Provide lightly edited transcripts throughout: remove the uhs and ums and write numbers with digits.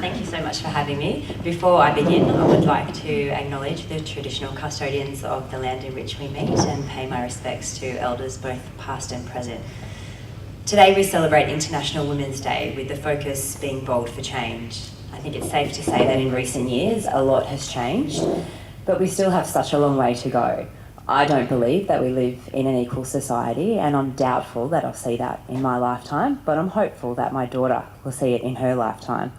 Thank you so much for having me. Before I begin, I would like to acknowledge the traditional custodians of the land in which we meet and pay my respects to elders both past and present. Today we celebrate International Women's Day with the focus being bold for change. I think it's safe to say that in recent years a lot has changed, but we still have such a long way to go. I don't believe that we live in an equal society, and I'm doubtful that I'll see that in my lifetime, but I'm hopeful that my daughter will see it in her lifetime.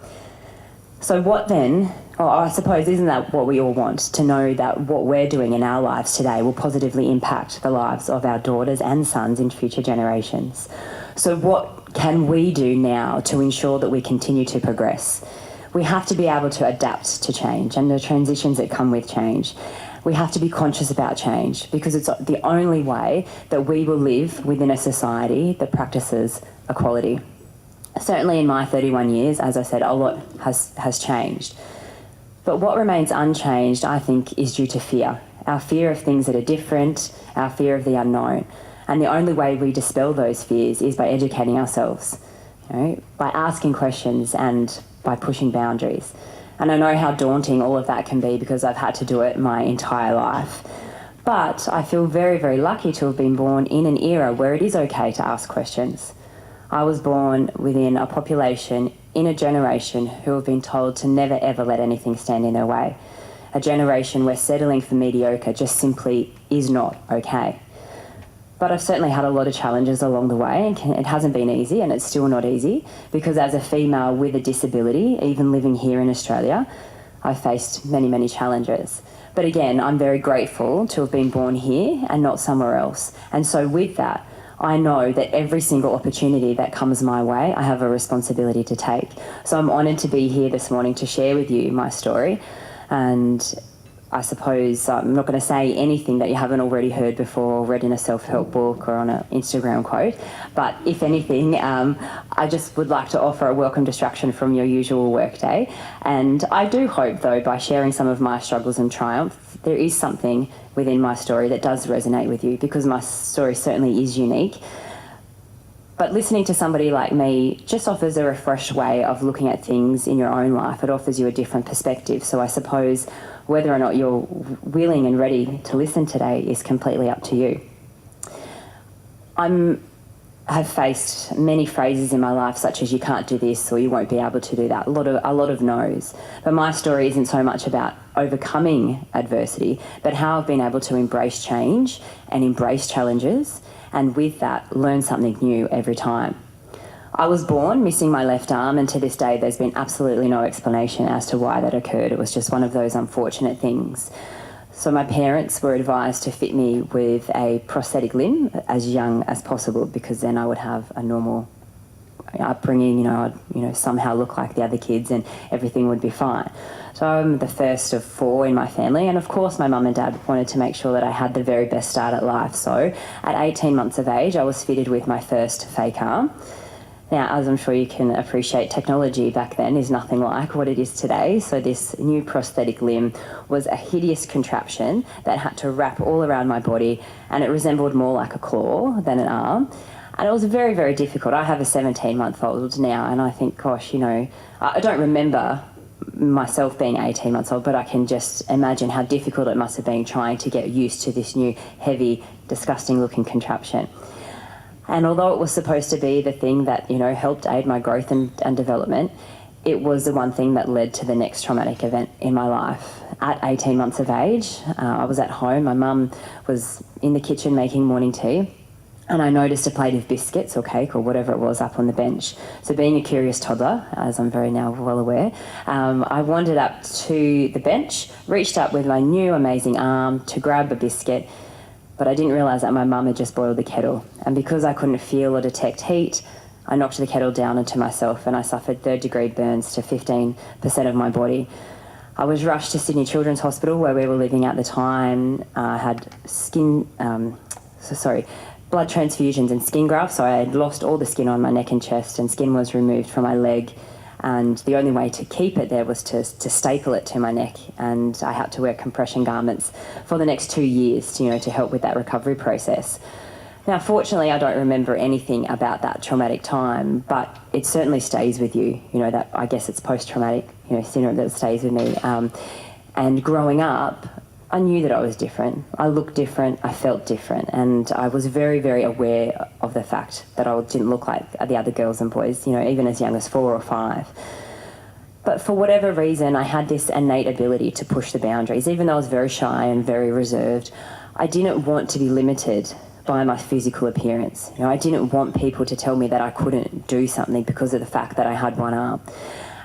So what then, or I suppose isn't that what we all want, to know that what we're doing in our lives today will positively impact the lives of our daughters and sons in future generations. So what can we do now to ensure that we continue to progress? We have to be able to adapt to change and the transitions that come with change. We have to be conscious about change because it's the only way that we will live within a society that practices equality. Certainly in my 31 years, as I said, a lot has changed. But what remains unchanged, I think, is due to fear. Our fear of things that are different, our fear of the unknown. And the only way we dispel those fears is by educating ourselves, by asking questions and by pushing boundaries. And I know how daunting all of that can be because I've had to do it my entire life. But I feel very, very lucky to have been born in an era where it is okay to ask questions. I was born within a population in a generation who have been told to never ever let anything stand in their way. A generation where settling for mediocre just simply is not okay. But I've certainly had a lot of challenges along the way, and it hasn't been easy, and it's still not easy, because as a female with a disability, even living here in Australia, I've faced many, many challenges. But again, I'm very grateful to have been born here and not somewhere else. And so with that, I know that every single opportunity that comes my way, I have a responsibility to take. So I'm honoured to be here this morning to share with you my story. And I suppose I'm not going to say anything that you haven't already heard before or read in a self-help book or on an Instagram quote. But if anything, I just would like to offer a welcome distraction from your usual workday. And I do hope, though, by sharing some of my struggles and triumphs, there is something within my story that does resonate with you, because my story certainly is unique. But listening to somebody like me just offers a refreshed way of looking at things in your own life. It offers you a different perspective. So I suppose whether or not you're willing and ready to listen today is completely up to you. I have faced many phrases in my life, such as "you can't do this" or "you won't be able to do that." A lot of no's. But my story isn't so much about overcoming adversity, but how I've been able to embrace change and embrace challenges, and with that, learn something new every time. I was born missing my left arm, and to this day there's been absolutely no explanation as to why that occurred. It was just one of those unfortunate things. So my parents were advised to fit me with a prosthetic limb as young as possible, because then I would have a normal upbringing, I'd somehow look like the other kids and everything would be fine. So I'm the first of 4 in my family, and of course my mum and dad wanted to make sure that I had the very best start at life. So at 18 months of age, I was fitted with my first fake arm. Now, as I'm sure you can appreciate, technology back then is nothing like what it is today. So this new prosthetic limb was a hideous contraption that had to wrap all around my body, and it resembled more like a claw than an arm. And it was very, very difficult. I have a 17-month-old now, and I think, gosh, I don't remember myself being 18 months old, but I can just imagine how difficult it must have been trying to get used to this new, heavy, disgusting-looking contraption. And although it was supposed to be the thing that, helped aid my growth and development, it was the one thing that led to the next traumatic event in my life. At 18 months of age, I was at home. My mum was in the kitchen making morning tea, and I noticed a plate of biscuits or cake or whatever it was up on the bench. So being a curious toddler, as I'm very now well aware, I wandered up to the bench, reached up with my new amazing arm to grab a biscuit, but I didn't realise that my mum had just boiled the kettle. And because I couldn't feel or detect heat, I knocked the kettle down onto myself, and I suffered 3rd-degree burns to 15% of my body. I was rushed to Sydney Children's Hospital, where we were living at the time. I had blood transfusions and skin grafts, so I had lost all the skin on my neck and chest, and skin was removed from my leg. And the only way to keep it there was to staple it to my neck, and I had to wear compression garments for the next 2 years to help with that recovery process. Now, fortunately, I don't remember anything about that traumatic time, but it certainly stays with you. You know, that, I guess it's post-traumatic, syndrome that stays with me. And growing up, I knew that I was different. I looked different, I felt different, and I was very, very aware of the fact that I didn't look like the other girls and boys, even as young as 4 or 5. But for whatever reason, I had this innate ability to push the boundaries. Even though I was very shy and very reserved, I didn't want to be limited by my physical appearance. I didn't want people to tell me that I couldn't do something because of the fact that I had one arm.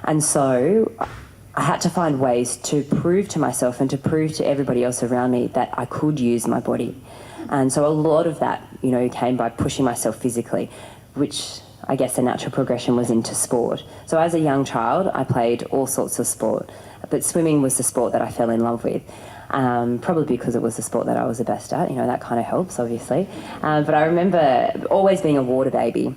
And so I had to find ways to prove to myself and to prove to everybody else around me that I could use my body. And so a lot of that, came by pushing myself physically, which I guess the natural progression was into sport. So as a young child, I played all sorts of sport, but swimming was the sport that I fell in love with. Probably because it was the sport that I was the best at, that kind of helps, obviously. But I remember always being a water baby.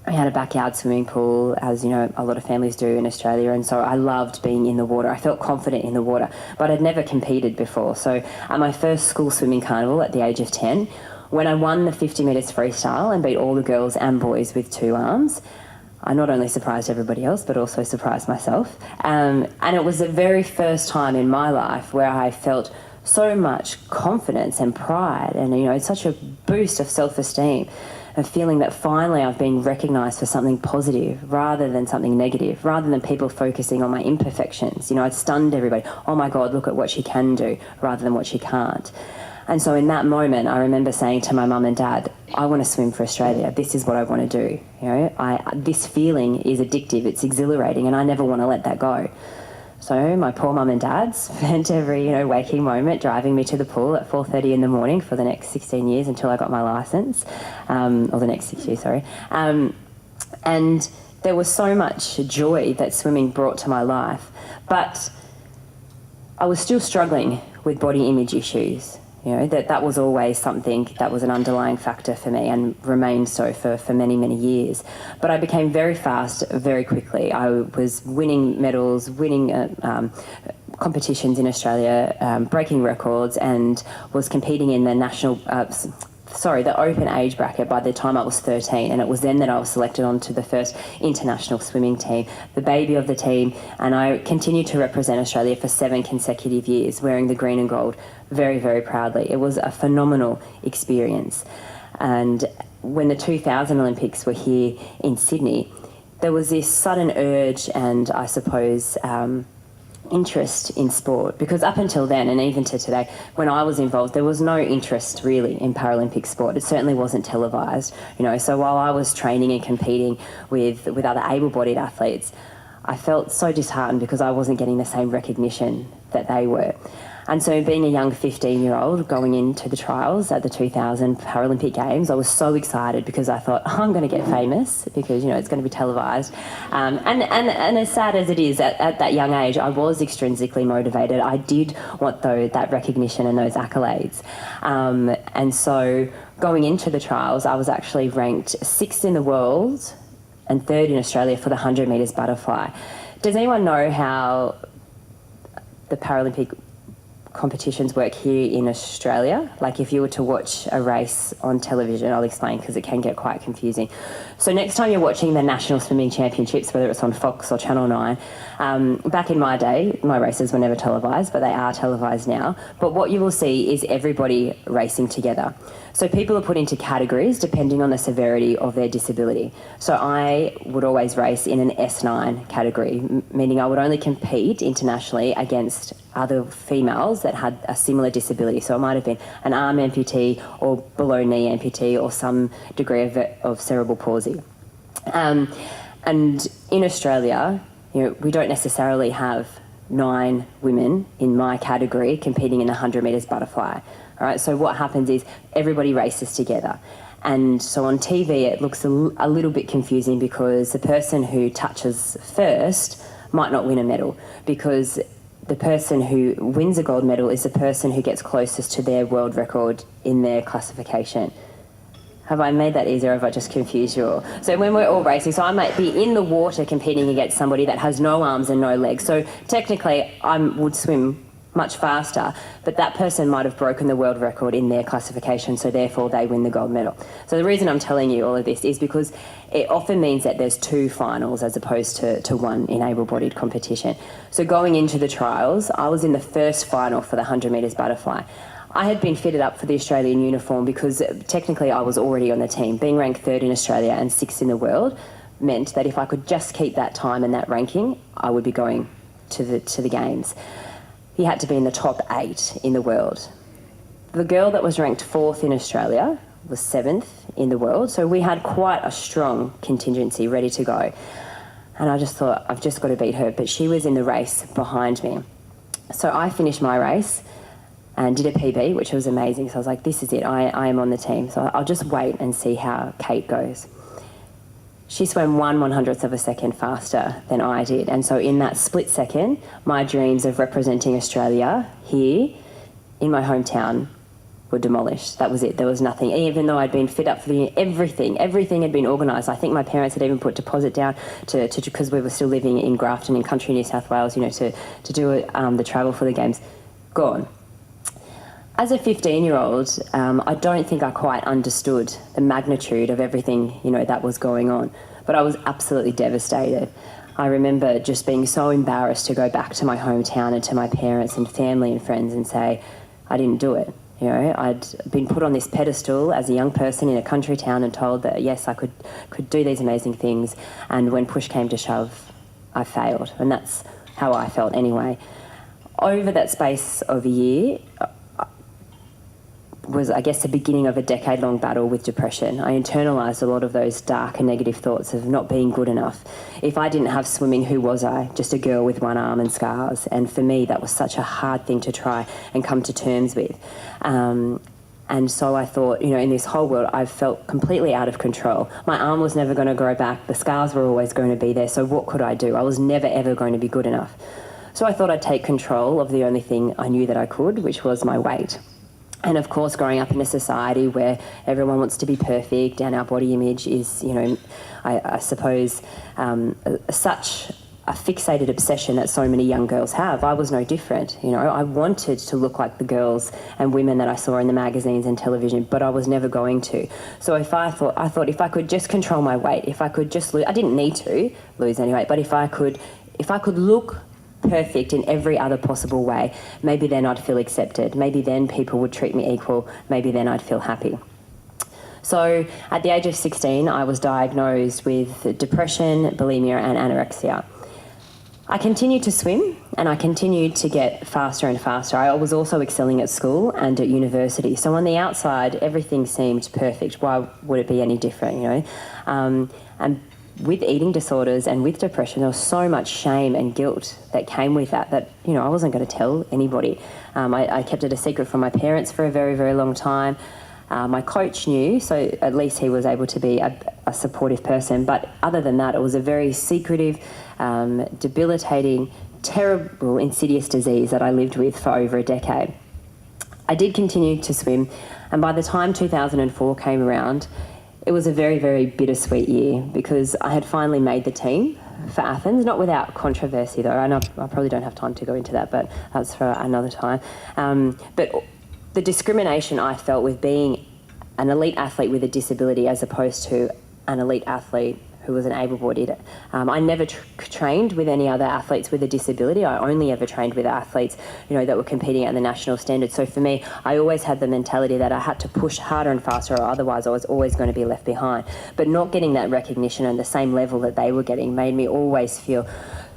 I had a backyard swimming pool, as a lot of families do in Australia, and so I loved being in the water. I felt confident in the water, but I'd never competed before. So at my first school swimming carnival at the age of 10, when I won the 50 metres freestyle and beat all the girls and boys with 2 arms, I not only surprised everybody else, but also surprised myself. And it was the very first time in my life where I felt so much confidence and pride and, such a boost of self-esteem, of feeling that finally I've been recognised for something positive rather than something negative, rather than people focusing on my imperfections. I'd stunned everybody. Oh my God, look at what she can do, rather than what she can't. And so in that moment, I remember saying to my mum and dad, I want to swim for Australia. This is what I want to do. This feeling is addictive. It's exhilarating, and I never want to let that go. So my poor mum and dad spent every, waking moment driving me to the pool at 4:30 in the morning for the next 16 years until I got my licence, or the next 6 years, sorry. And there was so much joy that swimming brought to my life, but I was still struggling with body image issues. That was always something that was an underlying factor for me and remained so for many, many years. But I became very fast, very quickly. I was winning medals, winning competitions in Australia, breaking records, and was competing in the the open age bracket by the time I was 13, and it was then that I was selected onto the first international swimming team, the baby of the team, and I continued to represent Australia for 7 consecutive years, wearing the green and gold very, very proudly. It was a phenomenal experience. And when the 2000 Olympics were here in Sydney, there was this sudden urge and, I suppose, interest in sport, because up until then, and even to today, when I was involved, there was no interest really in Paralympic sport. It certainly wasn't televised, so while I was training and competing with other able-bodied athletes, I felt so disheartened because I wasn't getting the same recognition that they were. And so being a young 15-year-old going into the trials at the 2000 Paralympic Games, I was so excited because I thought, I'm going to get famous because, it's going to be televised. And as sad as it is, at that young age, I was extrinsically motivated. I did want that recognition and those accolades. And so going into the trials, I was actually ranked 6th in the world and 3rd in Australia for the 100 metres butterfly. Does anyone know how the Paralympic competitions work here in Australia? Like if you were to watch a race on television, I'll explain because it can get quite confusing. So next time you're watching the National Swimming Championships, whether it's on Fox or Channel 9, back in my day, my races were never televised, but they are televised now. But what you will see is everybody racing together. So people are put into categories depending on the severity of their disability. So I would always race in an S9 category, meaning I would only compete internationally against other females that had a similar disability. So it might have been an arm amputee or below knee amputee or some degree of cerebral palsy. And in Australia, we don't necessarily have 9 women in my category competing in the 100 metres butterfly. All right, so what happens is everybody races together. And so on TV, it looks a little bit confusing because the person who touches first might not win a medal, because the person who wins a gold medal is the person who gets closest to their world record in their classification. Have I made that easier or have I just confused you all? So when we're all racing, so I might be in the water competing against somebody that has no arms and no legs. So technically I would swim much faster, but that person might have broken the world record in their classification, so therefore they win the gold medal. So the reason I'm telling you all of this is because it often means that there's 2 finals as opposed to 1 in able-bodied competition. So going into the trials, I was in the first final for the 100 metres butterfly. I had been fitted up for the Australian uniform because technically I was already on the team. Being ranked 3rd in Australia and 6th in the world meant that if I could just keep that time and that ranking, I would be going to the games. He had to be in the top 8 in the world. The girl that was ranked 4th in Australia was 7th in the world, so we had quite a strong contingency ready to go. And I just thought, I've just got to beat her, but she was in the race behind me. So I finished my race and did a PB, which was amazing. So I was like, this is it, I am on the team. So I'll just wait and see how Kate goes. She swam 1/100th of a second faster than I did. And so in that split second, my dreams of representing Australia here in my hometown were demolished. That was it. There was nothing. Even though I'd been fit up for everything had been organised. I think my parents had even put deposit down to because we were still living in Grafton in country New South Wales, to do the travel for the games. Gone. As a 15-year-old, I don't think I quite understood the magnitude of everything, that was going on. But I was absolutely devastated. I remember just being so embarrassed to go back to my hometown and to my parents and family and friends and say, I didn't do it. I'd been put on this pedestal as a young person in a country town and told that, yes, I could do these amazing things. And when push came to shove, I failed. And that's how I felt anyway. Over that space of a year, was, I guess, the beginning of a decade-long battle with depression. I internalised a lot of those dark and negative thoughts of not being good enough. If I didn't have swimming, who was I? Just a girl with one arm and scars. And for me, that was such a hard thing to try and come to terms with. And so I thought, in this whole world, I felt completely out of control. My arm was never going to grow back. The scars were always going to be there. So what could I do? I was never, ever going to be good enough. So I thought I'd take control of the only thing I knew that I could, which was my weight. And of course, growing up in a society where everyone wants to be perfect and our body image is, I suppose, such a fixated obsession that so many young girls have. I was no different. I wanted to look like the girls and women that I saw in the magazines and television, but I was never going to. So I thought if I could just control my weight, if I could just lose, I didn't need to lose any weight, but if I could look perfect in every other possible way, maybe then I'd feel accepted. Maybe then people would treat me equal. Maybe then I'd feel happy. So at the age of 16, I was diagnosed with depression, bulimia and anorexia. I continued to swim and I continued to get faster and faster. I was also excelling at school and at university. So on the outside, everything seemed perfect. Why would it be any different, And with eating disorders and with depression, there was so much shame and guilt that came with that I wasn't going to tell anybody. I kept it a secret from my parents for a very, very long time. My coach knew, so at least he was able to be a supportive person. But other than that, it was a very secretive, debilitating, terrible, insidious disease that I lived with for over a decade. I did continue to swim, and by the time 2004 came around, it was a very, very bittersweet year because I had finally made the team for Athens, not without controversy though. I know I probably don't have time to go into that, but that's for another time. But the discrimination I felt with being an elite athlete with a disability as opposed to an elite athlete who was an able-bodied. I never trained with any other athletes with a disability. I only ever trained with athletes, that were competing at the national standard. So for me, I always had the mentality that I had to push harder and faster, or otherwise I was always going to be left behind. But not getting that recognition on the same level that they were getting made me always feel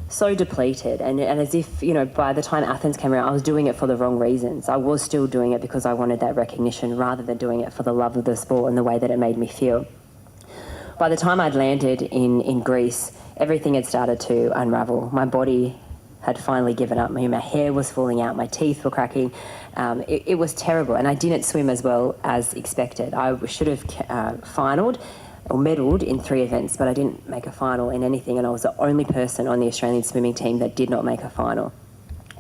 so depleted, and as if, by the time Athens came around, I was doing it for the wrong reasons. I was still doing it because I wanted that recognition rather than doing it for the love of the sport and the way that it made me feel. By the time I'd landed in Greece, everything had started to unravel. My body had finally given up. My hair was falling out, my teeth were cracking. It was terrible, and I didn't swim as well as expected. I should have finaled or medalled in 3 events, but I didn't make a final in anything, and I was the only person on the Australian swimming team that did not make a final.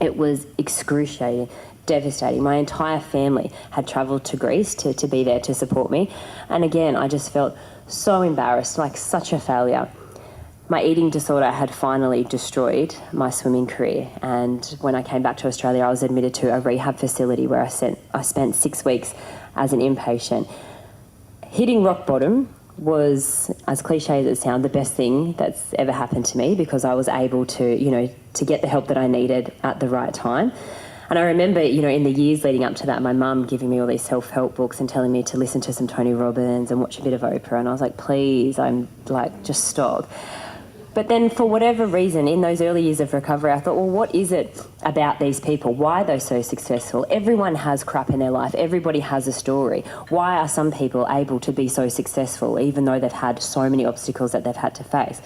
It was excruciating, devastating. My entire family had travelled to Greece to be there to support me, and again, I just felt so embarrassed, like such a failure. My eating disorder had finally destroyed my swimming career, and when I came back to Australia, I was admitted to a rehab facility where I spent 6 weeks as an inpatient. Hitting rock bottom was, as cliche as it sounds, the best thing that's ever happened to me, because I was able to, to get the help that I needed at the right time. And I remember, in the years leading up to that, my mum giving me all these self-help books and telling me to listen to some Tony Robbins and watch a bit of Oprah. And I was like, please, just stop. But then for whatever reason, in those early years of recovery, I thought, well, what is it about these people? Why are they so successful? Everyone has crap in their life. Everybody has a story. Why are some people able to be so successful, even though they've had so many obstacles that they've had to face?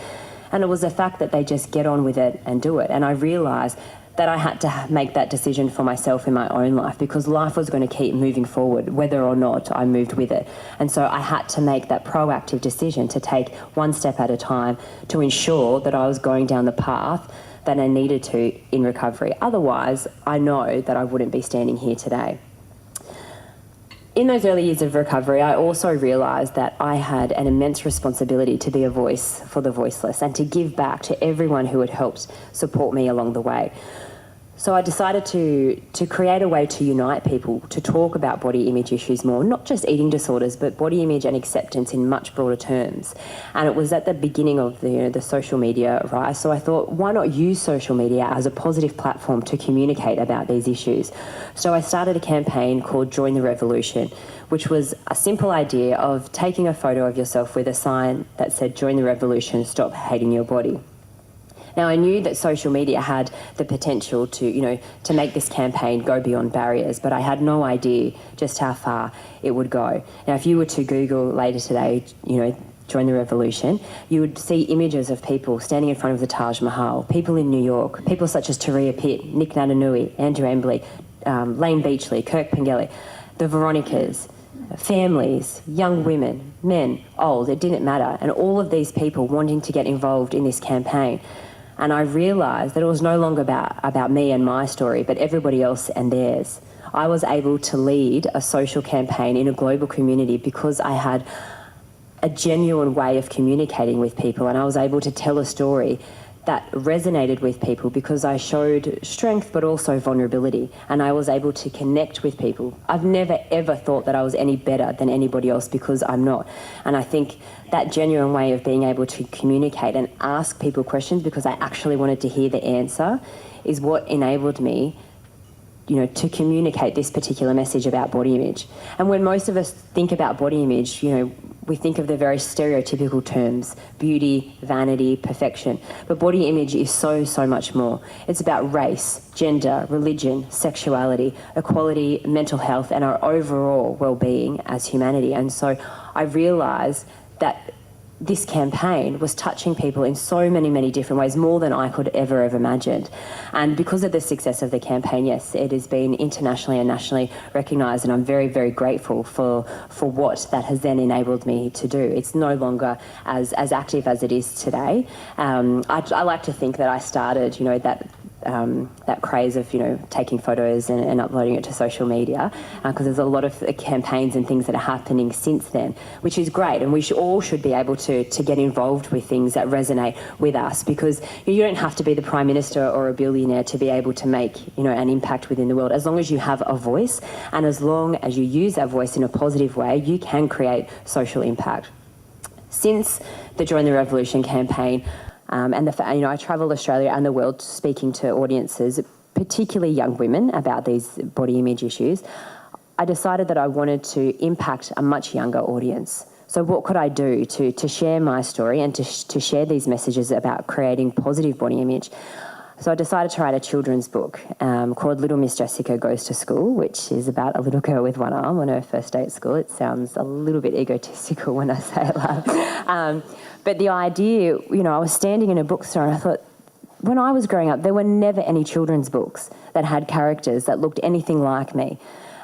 And it was the fact that they just get on with it and do it. And I realised that I had to make that decision for myself in my own life, because life was going to keep moving forward, whether or not I moved with it. And so I had to make that proactive decision to take one step at a time to ensure that I was going down the path that I needed to in recovery. Otherwise, I know that I wouldn't be standing here today. In those early years of recovery, I also realised that I had an immense responsibility to be a voice for the voiceless and to give back to everyone who had helped support me along the way. So I decided to create a way to unite people, to talk about body image issues more, not just eating disorders, but body image and acceptance in much broader terms. And it was at the beginning of the social media rise. So I thought, why not use social media as a positive platform to communicate about these issues? So I started a campaign called Join the Revolution, which was a simple idea of taking a photo of yourself with a sign that said, "Join the revolution, stop hating your body." Now, I knew that social media had the potential to make this campaign go beyond barriers, but I had no idea just how far it would go. Now, if you were to Google later today, Join the Revolution, you would see images of people standing in front of the Taj Mahal, people in New York, people such as Turia Pitt, Nick Natanui, Andrew Embley, Lane Beachley, Kirk Pengelly, the Veronicas, families, young women, men, old, it didn't matter, and all of these people wanting to get involved in this campaign. And I realised that it was no longer about me and my story, but everybody else and theirs. I was able to lead a social campaign in a global community because I had a genuine way of communicating with people, and I was able to tell a story that resonated with people because I showed strength but also vulnerability, and I was able to connect with people. I've never ever thought that I was any better than anybody else, because I'm not. And I think that genuine way of being able to communicate and ask people questions because I actually wanted to hear the answer is what enabled me to communicate this particular message about body image. And when most of us think about body image, we think of the very stereotypical terms: beauty, vanity, perfection. But body image is so, so much more. It's about race, gender, religion, sexuality, equality, mental health, and our overall well-being as humanity. And so I realised that this campaign was touching people in so many, many different ways, more than I could ever have imagined. And because of the success of the campaign, yes, it has been internationally and nationally recognised, and I'm very, very grateful for what that has then enabled me to do. It's no longer as active as it is today. I like to think that I started, that craze of, taking photos and uploading it to social media, because there's a lot of campaigns and things that are happening since then, which is great, and we all should be able to get involved with things that resonate with us, because you don't have to be the Prime Minister or a billionaire to be able to make, an impact within the world. As long as you have a voice, and as long as you use that voice in a positive way, you can create social impact. Since the Join the Revolution campaign, I travel Australia and the world speaking to audiences, particularly young women, about these body image issues, I decided that I wanted to impact a much younger audience. So what could I do to share my story and to share these messages about creating positive body image? So I decided to write a children's book called Little Miss Jessica Goes to School, which is about a little girl with one arm on her first day at school. It sounds a little bit egotistical when I say it loud. But the idea, I was standing in a bookstore and I thought, when I was growing up, there were never any children's books that had characters that looked anything like me.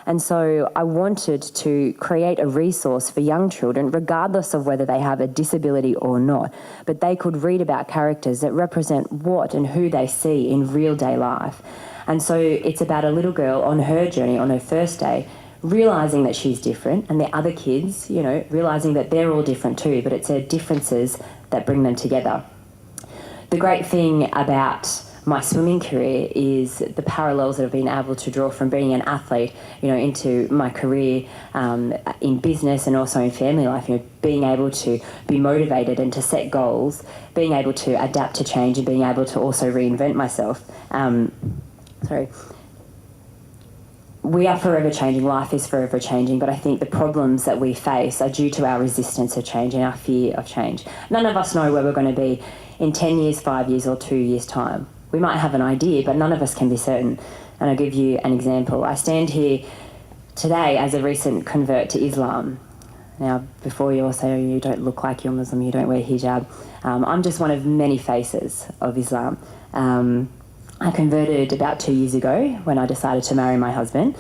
And so I wanted to create a resource for young children, regardless of whether they have a disability or not, but they could read about characters that represent what and who they see in real day life. And so it's about a little girl on her journey, on her first day, realising that she's different, and the other kids, realising that they're all different too, but it's their differences that bring them together. The great thing about my swimming career is the parallels that I've been able to draw from being an athlete, into my career in business and also in family life. Being able to be motivated and to set goals, being able to adapt to change, and being able to also reinvent myself. We are forever changing. Life is forever changing, but I think the problems that we face are due to our resistance of change and our fear of change. None of us know where we're going to be in 10 years, 5 years, or 2 years' time. We might have an idea, but none of us can be certain. And I'll give you an example. I stand here today as a recent convert to Islam. Now, before you all say, oh, you don't look like you're Muslim, you don't wear hijab, I'm just one of many faces of Islam. I converted about 2 years ago when I decided to marry my husband.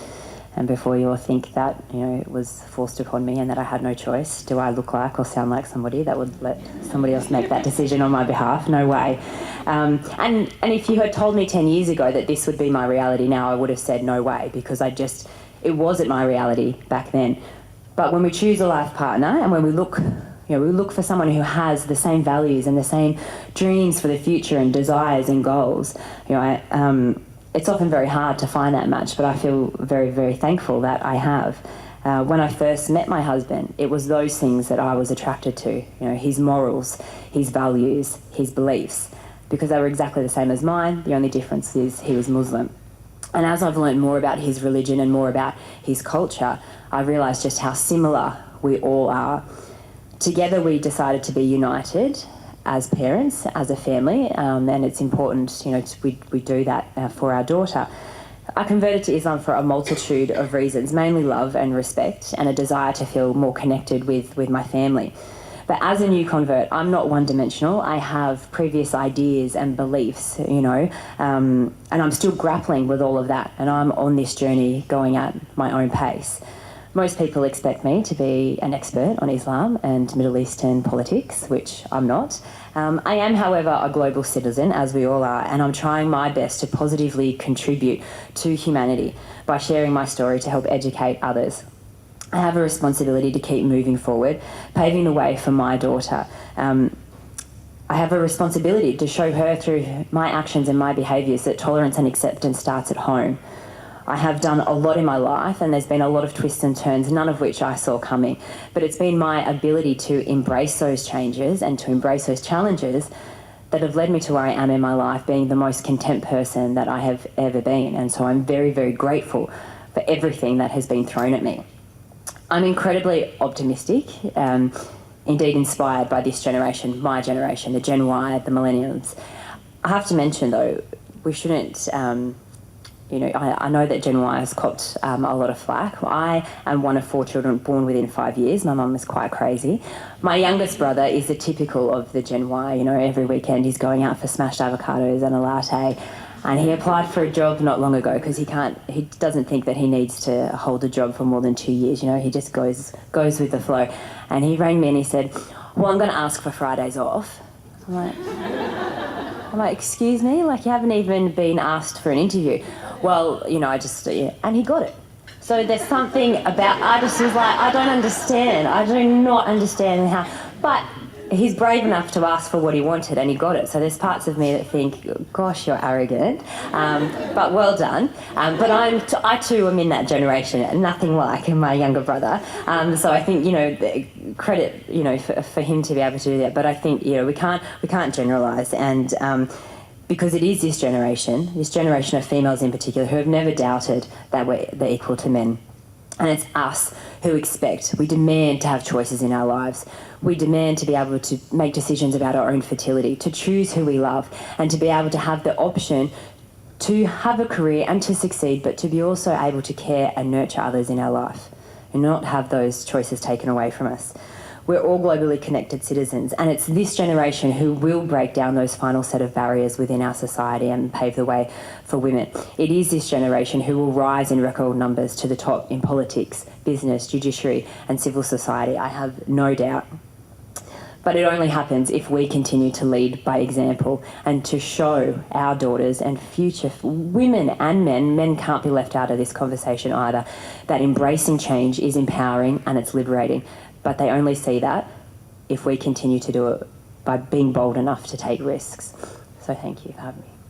And before you all think that, it was forced upon me and that I had no choice, do I look like or sound like somebody that would let somebody else make that decision on my behalf? No way. And if you had told me 10 years ago that this would be my reality now, I would have said no way, because it wasn't my reality back then. But when we choose a life partner and when we look for someone who has the same values and the same dreams for the future and desires and goals, it's often very hard to find that match, but I feel very, very thankful that I have. When I first met my husband, it was those things that I was attracted to, his morals, his values, his beliefs, because they were exactly the same as mine. The only difference is he was Muslim. And as I've learned more about his religion and more about his culture, I realised just how similar we all are. Together we decided to be united as parents, as a family, and it's important, we do that for our daughter. I converted to Islam for a multitude of reasons, mainly love and respect and a desire to feel more connected with my family. But as a new convert, I'm not one-dimensional. I have previous ideas and beliefs, and I'm still grappling with all of that, and I'm on this journey going at my own pace. Most people expect me to be an expert on Islam and Middle Eastern politics, which I'm not. I am, however, a global citizen, as we all are, and I'm trying my best to positively contribute to humanity by sharing my story to help educate others. I have a responsibility to keep moving forward, paving the way for my daughter. I have a responsibility to show her through my actions and my behaviours that tolerance and acceptance starts at home. I have done a lot in my life, and there's been a lot of twists and turns, none of which I saw coming. But it's been my ability to embrace those changes and to embrace those challenges that have led me to where I am in my life, being the most content person that I have ever been. And so I'm very, very grateful for everything that has been thrown at me. I'm incredibly optimistic, indeed inspired by this generation, my generation, the Gen Y, the millennials. I have to mention, though, we shouldn't... I know that Gen Y has copped a lot of flack. I am one of 4 children born within 5 years. My mum is quite crazy. My youngest brother is the typical of the Gen Y. Every weekend he's going out for smashed avocados and a latte. And he applied for a job not long ago because he doesn't think that he needs to hold a job for more than 2 years. He just goes with the flow. And he rang me and he said, well, I'm going to ask for Fridays off. I'm like, excuse me? You haven't even been asked for an interview. Well, and he got it. So there's something about, I just was like, I don't understand. I do not understand how, but he's brave enough to ask for what he wanted and he got it. So there's parts of me that think, gosh, you're arrogant, but well done. But I too am in that generation, nothing like my younger brother. So I think, credit, for him to be able to do that. But I think, we can't generalise. And because it is this generation of females in particular, who have never doubted that they're equal to men. And it's us who we demand to have choices in our lives. We demand to be able to make decisions about our own fertility, to choose who we love, and to be able to have the option to have a career and to succeed, but to be also able to care and nurture others in our life and not have those choices taken away from us. We're all globally connected citizens, and it's this generation who will break down those final set of barriers within our society and pave the way for women. It is this generation who will rise in record numbers to the top in politics, business, judiciary, and civil society. I have no doubt. But it only happens if we continue to lead by example and to show our daughters and future women and men can't be left out of this conversation either, that embracing change is empowering and it's liberating. But they only see that if we continue to do it by being bold enough to take risks. So thank you for having me.